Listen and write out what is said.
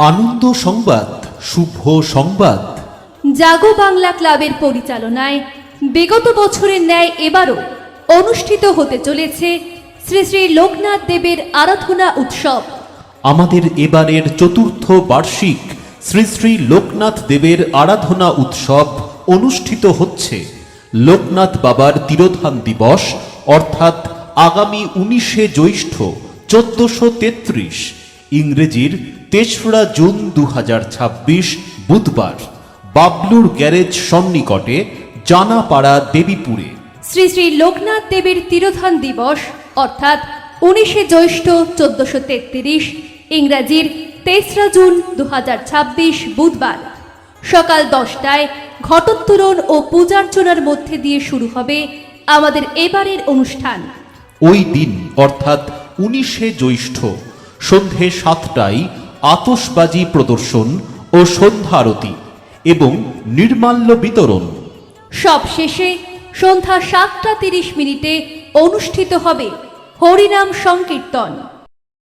আনন্দ সংবাদ, শুভ সংবাদ। জাগো বাংলা ক্লাবের পরিচালনায় বিগত বছরের ন্যায় এবারও অনুষ্ঠিত হতে চলেছে শ্রী শ্রী লোকনাথ দেবের আরাধনা উৎসব। আমাদের এবারের চতুর্থ বার্ষিক শ্রী শ্রী লোকনাথ দেবের আরাধনা উৎসব অনুষ্ঠিত হচ্ছে লোকনাথ বাবার তিরোধান দিবস অর্থাৎ আগামী 19শে জ্যৈষ্ঠ 1433, ইংরেজির 3রা জুন 2026 বুধবার বাবলুর গ্যারেজ সন্নিকটে জানাপাড়া দেবীপুরে। শ্রী শ্রী লোকনাথ দেবের তিরোধান দিবস অর্থাৎ 19শে জ্যৈষ্ঠ 1433, ইংরাজির 3রা জুন 2026 বুধবার সকাল 10টায় ঘটোত্তোলন ও পূজার্চনার মধ্যে দিয়ে শুরু হবে আমাদের এবারের অনুষ্ঠান। ওই দিন অর্থাৎ 19শে জ্যৈষ্ঠ সন্ধে 7টায় আতশবাজি প্রদর্শন ও সন্ধ্যা আরতি এবং নির্মাল্য বিতরণ। সবশেষে সন্ধ্যা 7টা 30 মিনিটে অনুষ্ঠিত হবে হরিনাম সংকীর্তন।